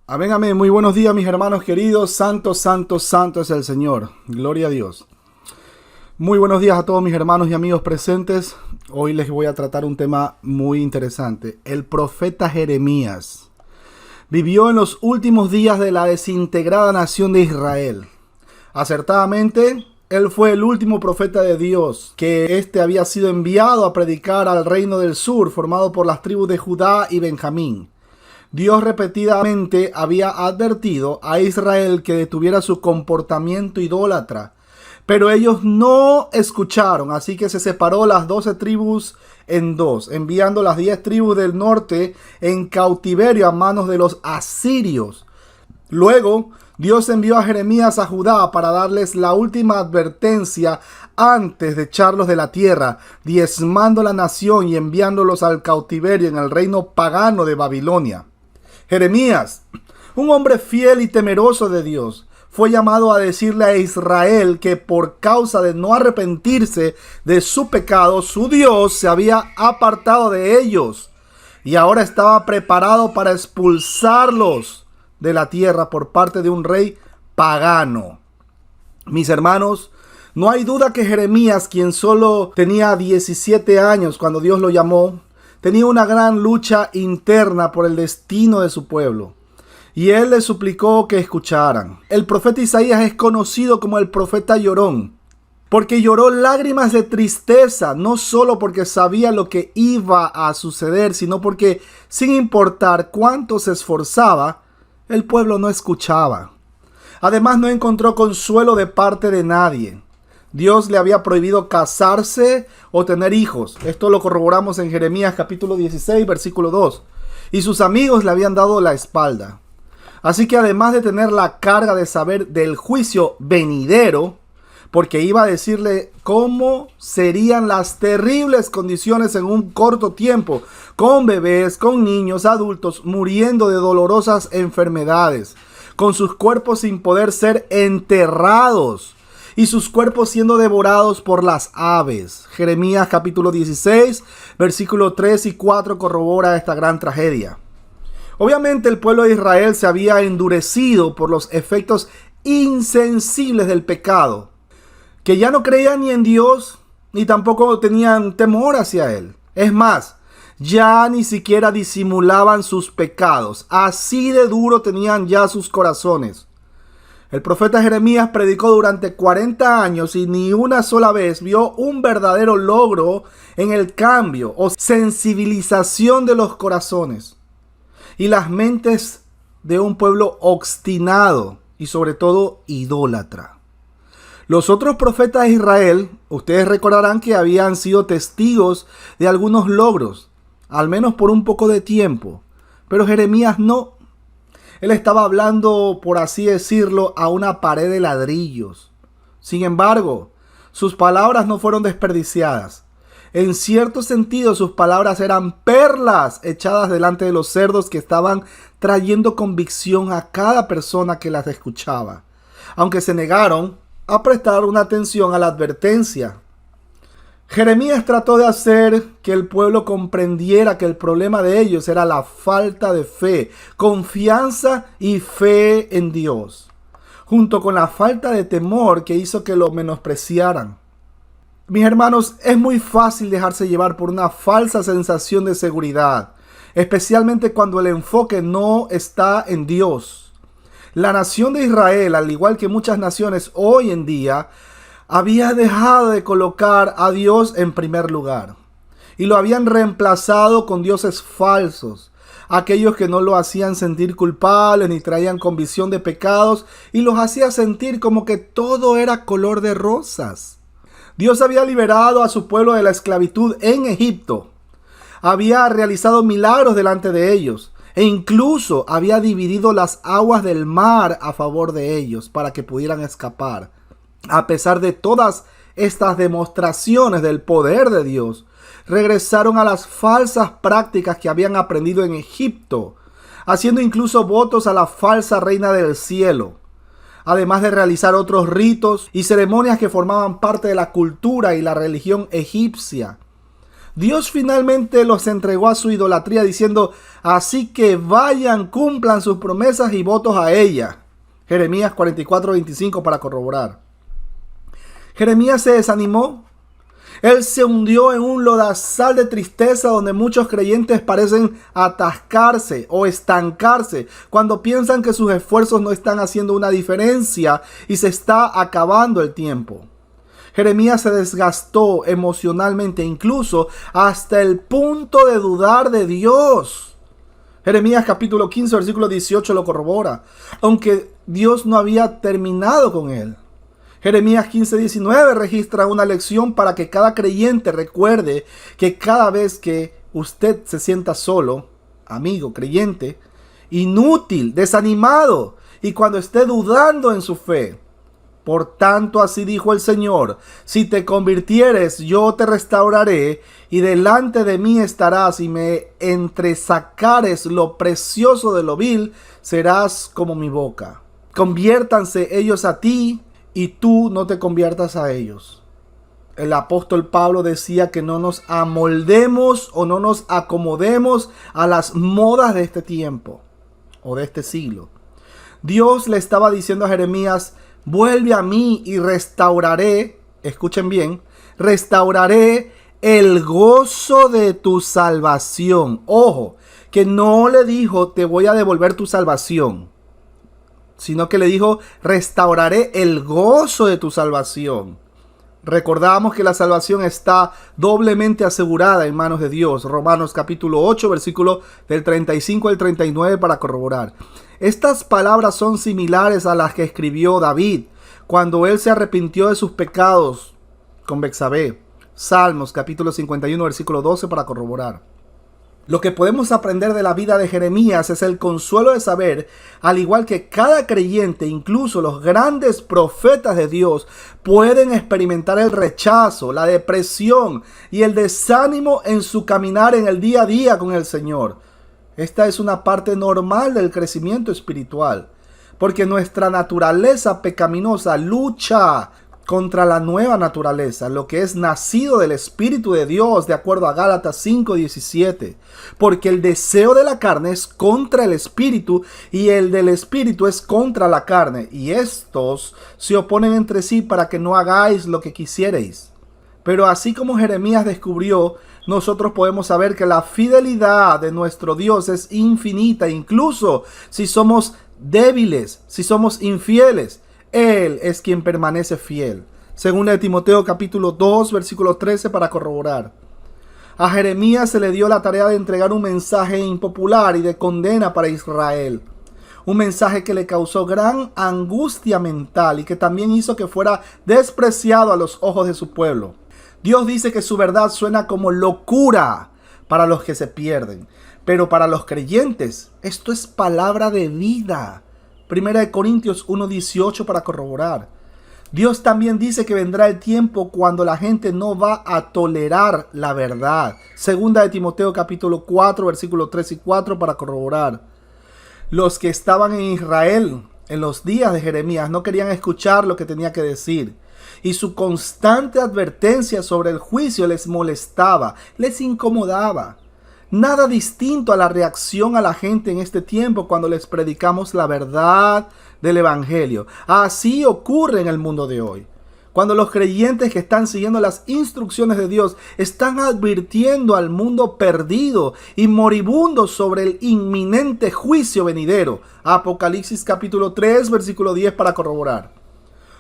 Amén, amén. Muy buenos días, mis hermanos queridos. Santo, santo, santo es el Señor. Gloria a Dios. Muy buenos días a todos mis hermanos y amigos presentes. Hoy les voy a tratar un tema muy interesante. El profeta Jeremías vivió en los últimos días de la desintegrada nación de Israel. Acertadamente, él fue el último profeta de Dios, que éste había sido enviado a predicar al reino del sur, formado por las tribus de Judá y Benjamín. Dios repetidamente había advertido a Israel que detuviera su comportamiento idólatra, pero ellos no escucharon, así que se separó las 12 tribus en dos, enviando las 10 tribus del norte en cautiverio a manos de los asirios. Luego, Dios envió a Jeremías a Judá para darles la última advertencia antes de echarlos de la tierra, diezmando la nación y enviándolos al cautiverio en el reino pagano de Babilonia. Jeremías, un hombre fiel y temeroso de Dios, fue llamado a decirle a Israel que por causa de no arrepentirse de su pecado, su Dios se había apartado de ellos y ahora estaba preparado para expulsarlos de la tierra por parte de un rey pagano. Mis hermanos, no hay duda que Jeremías, quien solo tenía 17 años cuando Dios lo llamó, tenía una gran lucha interna por el destino de su pueblo. Y él les suplicó que escucharan. El profeta Isaías es conocido como el profeta llorón, porque lloró lágrimas de tristeza, no solo porque sabía lo que iba a suceder, sino porque, sin importar cuánto se esforzaba, el pueblo no escuchaba. Además, no encontró consuelo de parte de nadie. Dios le había prohibido casarse o tener hijos. Esto lo corroboramos en Jeremías capítulo 16, versículo 2. Y sus amigos le habían dado la espalda. Así que además de tener la carga de saber del juicio venidero, porque iba a decirle cómo serían las terribles condiciones en un corto tiempo, con bebés, con niños, adultos, muriendo de dolorosas enfermedades, con sus cuerpos sin poder ser enterrados, y sus cuerpos siendo devorados por las aves. Jeremías capítulo 16, versículo 3 y 4 corrobora esta gran tragedia. Obviamente el pueblo de Israel se había endurecido por los efectos insensibles del pecado, que ya no creían ni en Dios, ni tampoco tenían temor hacia Él. Es más, ya ni siquiera disimulaban sus pecados. Así de duro tenían ya sus corazones. El profeta Jeremías predicó durante 40 años y ni una sola vez vio un verdadero logro en el cambio o sensibilización de los corazones y las mentes de un pueblo obstinado y sobre todo idólatra. Los otros profetas de Israel, ustedes recordarán que habían sido testigos de algunos logros, al menos por un poco de tiempo, pero Jeremías no. Él estaba hablando, por así decirlo, a una pared de ladrillos. Sin embargo, sus palabras no fueron desperdiciadas. En cierto sentido, sus palabras eran perlas echadas delante de los cerdos que estaban trayendo convicción a cada persona que las escuchaba, aunque se negaron a prestar una atención a la advertencia. Jeremías trató de hacer que el pueblo comprendiera que el problema de ellos era la falta de fe, confianza y fe en Dios, junto con la falta de temor que hizo que lo menospreciaran. Mis hermanos, es muy fácil dejarse llevar por una falsa sensación de seguridad, especialmente cuando el enfoque no está en Dios. La nación de Israel, al igual que muchas naciones hoy en día, había dejado de colocar a Dios en primer lugar y lo habían reemplazado con dioses falsos, aquellos que no lo hacían sentir culpable ni traían convicción de pecados y los hacía sentir como que todo era color de rosas. Dios había liberado a su pueblo de la esclavitud en Egipto, había realizado milagros delante de ellos e incluso había dividido las aguas del mar a favor de ellos para que pudieran escapar. A pesar de todas estas demostraciones del poder de Dios, regresaron a las falsas prácticas que habían aprendido en Egipto, haciendo incluso votos a la falsa reina del cielo, además de realizar otros ritos y ceremonias que formaban parte de la cultura y la religión egipcia. Dios finalmente los entregó a su idolatría diciendo: así que vayan, cumplan sus promesas y votos a ella. Jeremías 44:25 para corroborar. Jeremías se desanimó. Él se hundió en un lodazal de tristeza donde muchos creyentes parecen atascarse o estancarse cuando piensan que sus esfuerzos no están haciendo una diferencia y se está acabando el tiempo. Jeremías se desgastó emocionalmente, incluso hasta el punto de dudar de Dios. Jeremías capítulo 15, versículo 18 lo corrobora, aunque Dios no había terminado con él. Jeremías 15:19 registra una lección para que cada creyente recuerde que cada vez que usted se sienta solo, amigo, creyente, inútil, desanimado y cuando esté dudando en su fe, por tanto así dijo el Señor: si te convirtieres, yo te restauraré y delante de mí estarás, y me entresacares lo precioso de lo vil, serás como mi boca. Conviértanse ellos a ti y tú no te conviertas a ellos. El apóstol Pablo decía que no nos amoldemos o no nos acomodemos a las modas de este tiempo o de este siglo. Dios le estaba diciendo a Jeremías: vuelve a mí y restauraré, escuchen bien, restauraré el gozo de tu salvación. Ojo, que no le dijo: te voy a devolver tu salvación, sino que le dijo: restauraré el gozo de tu salvación. Recordamos que la salvación está doblemente asegurada en manos de Dios. Romanos capítulo 8, versículo del 35 al 39 para corroborar. Estas palabras son similares a las que escribió David cuando él se arrepintió de sus pecados con Betsabé. Salmos capítulo 51, versículo 12 para corroborar. Lo que podemos aprender de la vida de Jeremías es el consuelo de saber, al igual que cada creyente, incluso los grandes profetas de Dios, pueden experimentar el rechazo, la depresión y el desánimo en su caminar en el día a día con el Señor. Esta es una parte normal del crecimiento espiritual, porque nuestra naturaleza pecaminosa lucha contra la nueva naturaleza, lo que es nacido del Espíritu de Dios, de acuerdo a Gálatas 5:17. Porque el deseo de la carne es contra el Espíritu y el del Espíritu es contra la carne, y estos se oponen entre sí para que no hagáis lo que quisierais. Pero así como Jeremías descubrió, nosotros podemos saber que la fidelidad de nuestro Dios es infinita, incluso si somos débiles, si somos infieles. Él es quien permanece fiel. Según de Timoteo capítulo 2, versículo 13 para corroborar. A Jeremías se le dio la tarea de entregar un mensaje impopular y de condena para Israel. Un mensaje que le causó gran angustia mental y que también hizo que fuera despreciado a los ojos de su pueblo. Dios dice que su verdad suena como locura para los que se pierden, pero para los creyentes esto es palabra de vida. Primera de Corintios 1:18 para corroborar. Dios también dice que vendrá el tiempo cuando la gente no va a tolerar la verdad. Segunda de Timoteo capítulo 4, versículos 3 y 4 para corroborar. Los que estaban en Israel en los días de Jeremías no querían escuchar lo que tenía que decir. Y su constante advertencia sobre el juicio les molestaba, les incomodaba. Nada distinto a la reacción a la gente en este tiempo cuando les predicamos la verdad del Evangelio. Así ocurre en el mundo de hoy. Cuando los creyentes que están siguiendo las instrucciones de Dios están advirtiendo al mundo perdido y moribundo sobre el inminente juicio venidero. Apocalipsis capítulo 3, versículo 10 para corroborar.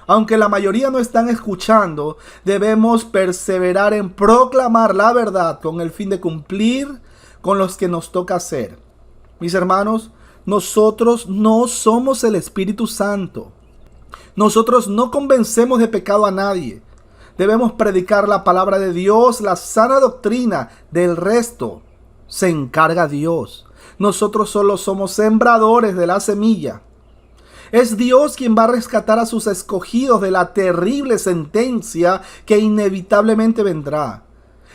Aunque la mayoría no están escuchando, debemos perseverar en proclamar la verdad con el fin de cumplir con los que nos toca hacer. Mis hermanos, nosotros no somos el Espíritu Santo. Nosotros no convencemos de pecado a nadie. Debemos predicar la palabra de Dios, la sana doctrina. Del resto se encarga Dios. Nosotros solo somos sembradores de la semilla. Es Dios quien va a rescatar a sus escogidos de la terrible sentencia que inevitablemente vendrá.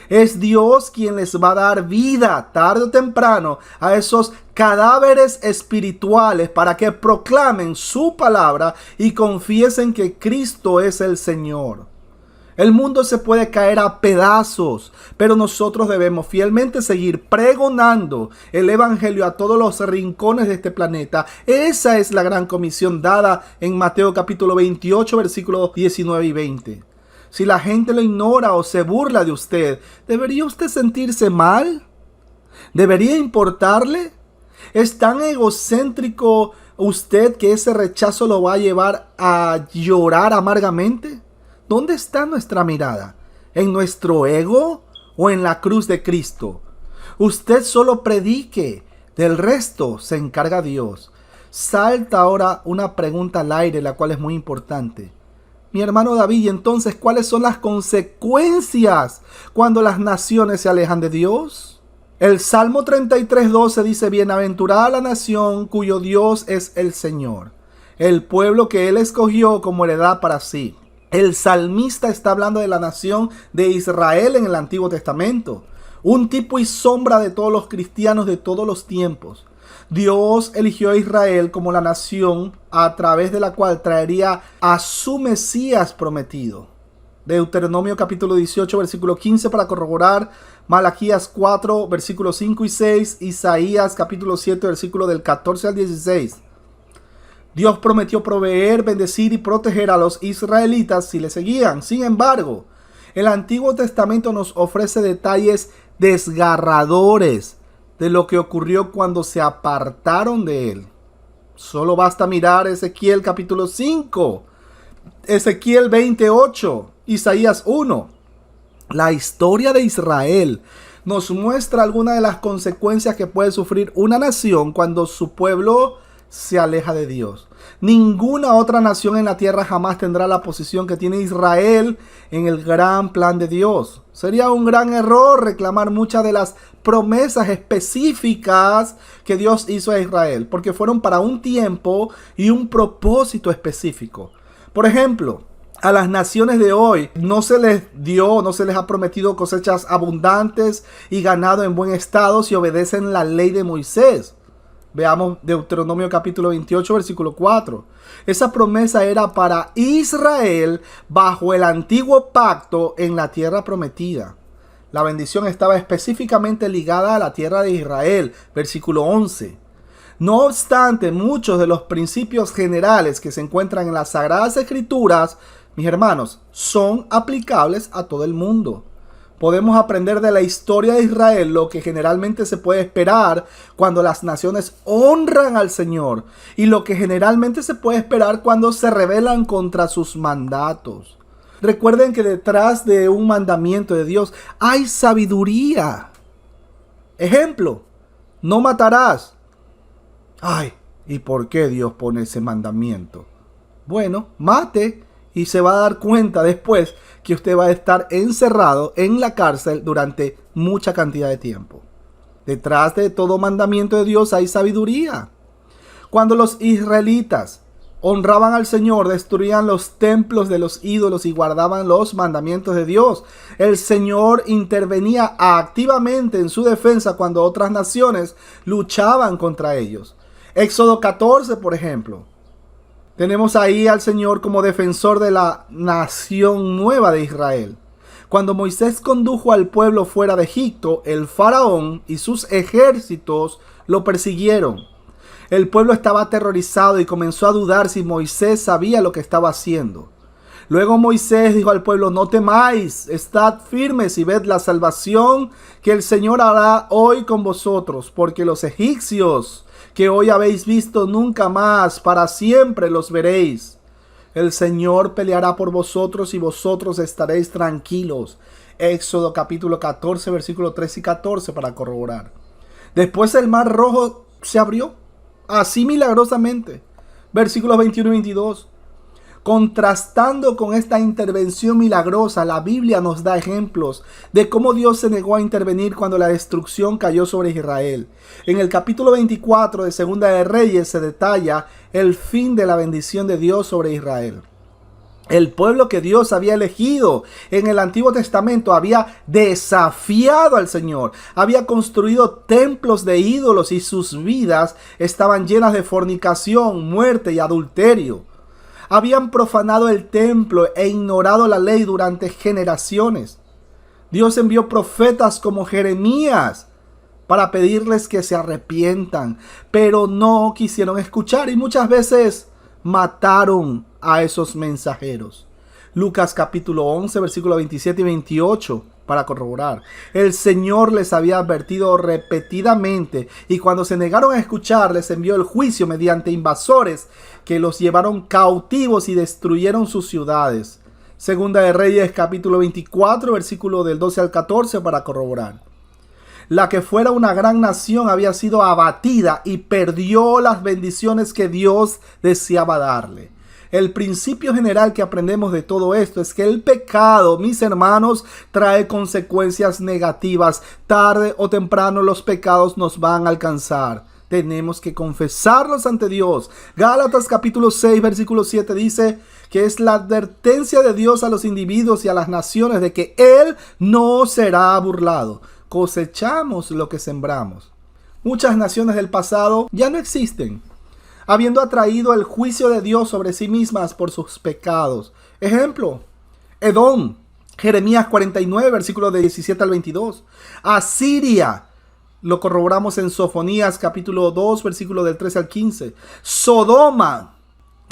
Es Dios quien les va a dar vida tarde o temprano a esos cadáveres espirituales para que proclamen su palabra y confiesen que Cristo es el Señor. El mundo se puede caer a pedazos, pero nosotros debemos fielmente seguir pregonando el evangelio a todos los rincones de este planeta. Esa es la gran comisión dada en Mateo capítulo 28, versículos 19 y 20. Si la gente lo ignora o se burla de usted, ¿debería usted sentirse mal? ¿Debería importarle? ¿Es tan egocéntrico usted que ese rechazo lo va a llevar a llorar amargamente? ¿Dónde está nuestra mirada? ¿En nuestro ego o en la cruz de Cristo? Usted solo predique, del resto se encarga Dios. Salta ahora una pregunta al aire, la cual es muy importante. Mi hermano David, ¿y entonces cuáles son las consecuencias cuando las naciones se alejan de Dios? El Salmo 33:12 dice: bienaventurada la nación cuyo Dios es el Señor, el pueblo que Él escogió como heredad para sí. El salmista está hablando de la nación de Israel en el Antiguo Testamento, un tipo y sombra de todos los cristianos de todos los tiempos. Dios eligió a Israel como la nación a través de la cual traería a su Mesías prometido. Deuteronomio capítulo 18, versículo 15 para corroborar, Malaquías 4, versículos 5 y 6, Isaías capítulo 7, versículo del 14 al 16. Dios prometió proveer, bendecir y proteger a los israelitas si le seguían. Sin embargo, el Antiguo Testamento nos ofrece detalles desgarradores de lo que ocurrió cuando se apartaron de Él. Solo basta mirar Ezequiel capítulo 5, Ezequiel 28, Isaías 1. La historia de Israel nos muestra algunas de las consecuencias que puede sufrir una nación cuando su pueblo se aleja de Dios. Ninguna otra nación en la tierra jamás tendrá la posición que tiene Israel en el gran plan de Dios. Sería un gran error reclamar muchas de las promesas específicas que Dios hizo a Israel, porque fueron para un tiempo y un propósito específico. Por ejemplo, a las naciones de hoy no se les ha prometido cosechas abundantes y ganado en buen estado si obedecen la ley de Moisés. Veamos Deuteronomio capítulo 28, versículo 4. Esa promesa era para Israel bajo el antiguo pacto en la tierra prometida. La bendición estaba específicamente ligada a la tierra de Israel, versículo 11. No obstante, muchos de los principios generales que se encuentran en las Sagradas Escrituras, mis hermanos, son aplicables a todo el mundo. Podemos aprender de la historia de Israel lo que generalmente se puede esperar cuando las naciones honran al Señor y lo que generalmente se puede esperar cuando se rebelan contra sus mandatos. Recuerden que detrás de un mandamiento de Dios hay sabiduría. Ejemplo, no matarás. Ay, ¿y por qué Dios pone ese mandamiento? Bueno, mate. Y se va a dar cuenta después que usted va a estar encerrado en la cárcel durante mucha cantidad de tiempo. Detrás de todo mandamiento de Dios hay sabiduría. Cuando los israelitas honraban al Señor, destruían los templos de los ídolos y guardaban los mandamientos de Dios, el Señor intervenía activamente en su defensa cuando otras naciones luchaban contra ellos. Éxodo 14, por ejemplo. Tenemos ahí al Señor como defensor de la nación nueva de Israel. Cuando Moisés condujo al pueblo fuera de Egipto, el faraón y sus ejércitos lo persiguieron. El pueblo estaba aterrorizado y comenzó a dudar si Moisés sabía lo que estaba haciendo. Luego Moisés dijo al pueblo: no temáis, estad firmes y ved la salvación que el Señor hará hoy con vosotros, porque los egipcios que hoy habéis visto nunca más, para siempre los veréis. El Señor peleará por vosotros y vosotros estaréis tranquilos. Éxodo capítulo 14, versículos 13 y 14 para corroborar. Después el mar rojo se abrió, así milagrosamente. Versículos 21 y 22. Contrastando con esta intervención milagrosa, la Biblia nos da ejemplos de cómo Dios se negó a intervenir cuando la destrucción cayó sobre Israel. En el capítulo 24 de Segunda de Reyes se detalla el fin de la bendición de Dios sobre Israel. El pueblo que Dios había elegido en el Antiguo Testamento había desafiado al Señor, había construido templos de ídolos y sus vidas estaban llenas de fornicación, muerte y adulterio. Habían profanado el templo e ignorado la ley durante generaciones. Dios envió profetas como Jeremías para pedirles que se arrepientan, pero no quisieron escuchar y muchas veces mataron a esos mensajeros. Lucas capítulo 11, versículos 27 y 28 para corroborar. El Señor les había advertido repetidamente y cuando se negaron a escuchar les envió el juicio mediante invasores que los llevaron cautivos y destruyeron sus ciudades. Segunda de Reyes capítulo 24, versículo del 12 al 14 para corroborar. La que fuera una gran nación había sido abatida y perdió las bendiciones que Dios deseaba darle. El principio general que aprendemos de todo esto es que el pecado, mis hermanos, trae consecuencias negativas. Tarde o temprano los pecados nos van a alcanzar. Tenemos que confesarlos ante Dios. Gálatas capítulo 6, versículo 7 dice que es la advertencia de Dios a los individuos y a las naciones de que Él no será burlado. Cosechamos lo que sembramos. Muchas naciones del pasado ya no existen, habiendo atraído el juicio de Dios sobre sí mismas por sus pecados. Ejemplo, Edom, Jeremías 49, versículos de 17 al 22. Asiria, lo corroboramos en Sofonías capítulo 2, versículos del 13 al 15. Sodoma,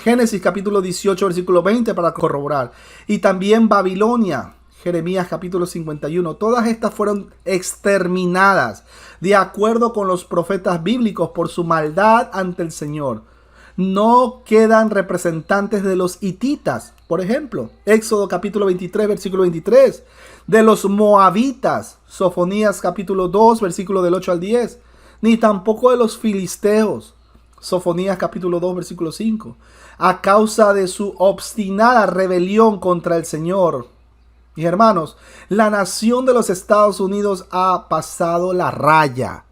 Génesis capítulo 18, versículo 20 para corroborar. Y también Babilonia, Jeremías capítulo 51. Todas estas fueron exterminadas de acuerdo con los profetas bíblicos por su maldad ante el Señor. No quedan representantes de los hititas, por ejemplo, Éxodo capítulo 23, versículo 23. De los moabitas, Sofonías capítulo 2, versículo del 8 al 10. Ni tampoco de los filisteos, Sofonías capítulo 2, versículo 5. A causa de su obstinada rebelión contra el Señor. Mis hermanos, la nación de los Estados Unidos ha pasado la raya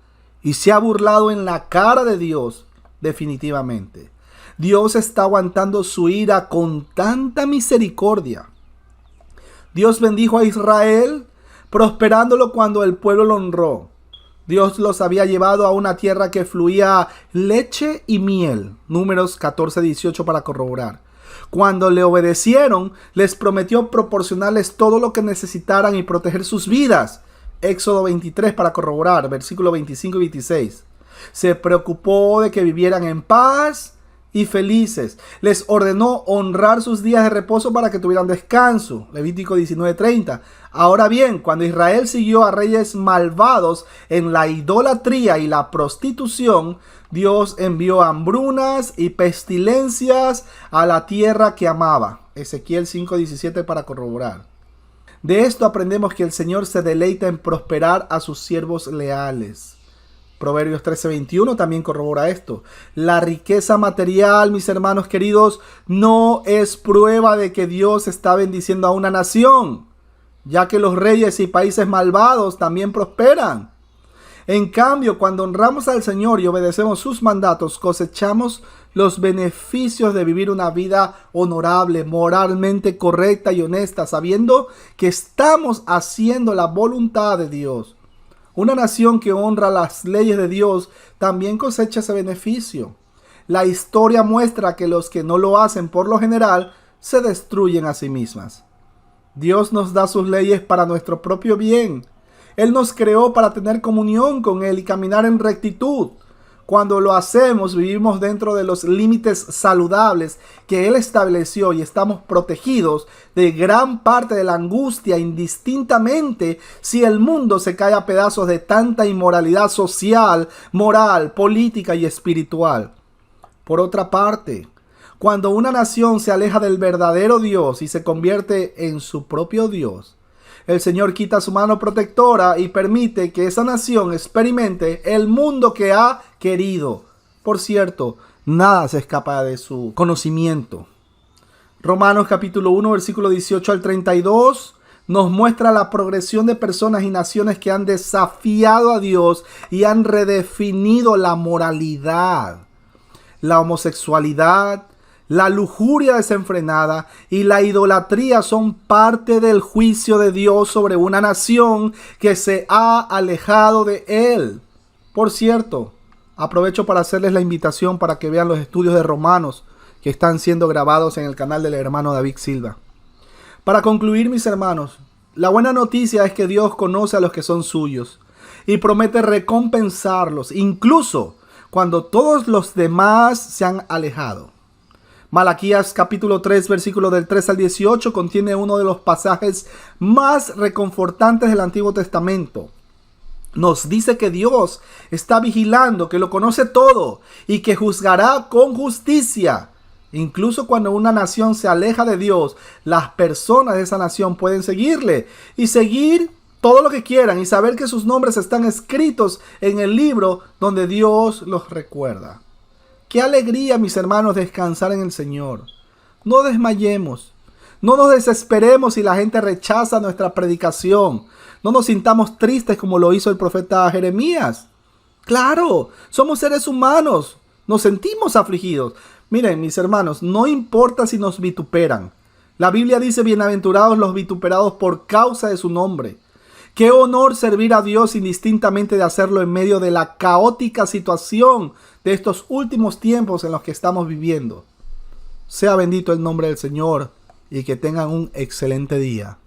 y se ha burlado en la cara de Dios definitivamente. Dios está aguantando su ira con tanta misericordia. Dios bendijo a Israel, prosperándolo cuando el pueblo lo honró. Dios los había llevado a una tierra que fluía leche y miel. Números 14, 18 para corroborar. Cuando le obedecieron, les prometió proporcionarles todo lo que necesitaran y proteger sus vidas. Éxodo 23 para corroborar, versículos 25 y 26. Se preocupó de que vivieran en paz y felices. Les ordenó honrar sus días de reposo para que tuvieran descanso. Levítico 19:30. Ahora bien, cuando Israel siguió a reyes malvados en la idolatría y la prostitución, Dios envió hambrunas y pestilencias a la tierra que amaba. Ezequiel 5:17 para corroborar. De esto aprendemos que el Señor se deleita en prosperar a sus siervos leales. Proverbios 13:21 también corrobora esto. La riqueza material, mis hermanos queridos, no es prueba de que Dios está bendiciendo a una nación, ya que los reyes y países malvados también prosperan. En cambio, cuando honramos al Señor y obedecemos sus mandatos, cosechamos los beneficios de vivir una vida honorable, moralmente correcta y honesta, sabiendo que estamos haciendo la voluntad de Dios. Una nación que honra las leyes de Dios también cosecha ese beneficio. La historia muestra que los que no lo hacen por lo general se destruyen a sí mismas. Dios nos da sus leyes para nuestro propio bien. Él nos creó para tener comunión con Él y caminar en rectitud. Cuando lo hacemos, vivimos dentro de los límites saludables que Él estableció y estamos protegidos de gran parte de la angustia, indistintamente si el mundo se cae a pedazos de tanta inmoralidad social, moral, política y espiritual. Por otra parte, cuando una nación se aleja del verdadero Dios y se convierte en su propio Dios, el Señor quita su mano protectora y permite que esa nación experimente el mundo que ha querido. Por cierto, nada se escapa de su conocimiento. Romanos capítulo 1, versículo 18 al 32 nos muestra la progresión de personas y naciones que han desafiado a Dios y han redefinido la moralidad, la homosexualidad, la lujuria desenfrenada y la idolatría son parte del juicio de Dios sobre una nación que se ha alejado de Él. Por cierto, aprovecho para hacerles la invitación para que vean los estudios de Romanos que están siendo grabados en el canal del hermano David Silva. Para concluir, mis hermanos, la buena noticia es que Dios conoce a los que son suyos y promete recompensarlos, incluso cuando todos los demás se han alejado. Malaquías capítulo 3, versículo del 3 al 18 contiene uno de los pasajes más reconfortantes del Antiguo Testamento. Nos dice que Dios está vigilando, que lo conoce todo y que juzgará con justicia. Incluso cuando una nación se aleja de Dios, las personas de esa nación pueden seguirle y seguir todo lo que quieran y saber que sus nombres están escritos en el libro donde Dios los recuerda. Qué alegría, mis hermanos, descansar en el Señor. No desmayemos, no nos desesperemos si la gente rechaza nuestra predicación. No nos sintamos tristes como lo hizo el profeta Jeremías. Claro, somos seres humanos, nos sentimos afligidos. Miren, mis hermanos, no importa si nos vituperan. La Biblia dice: bienaventurados los vituperados por causa de su nombre. Qué honor servir a Dios indistintamente de hacerlo en medio de la caótica situación de estos últimos tiempos en los que estamos viviendo. Sea bendito el nombre del Señor y que tengan un excelente día.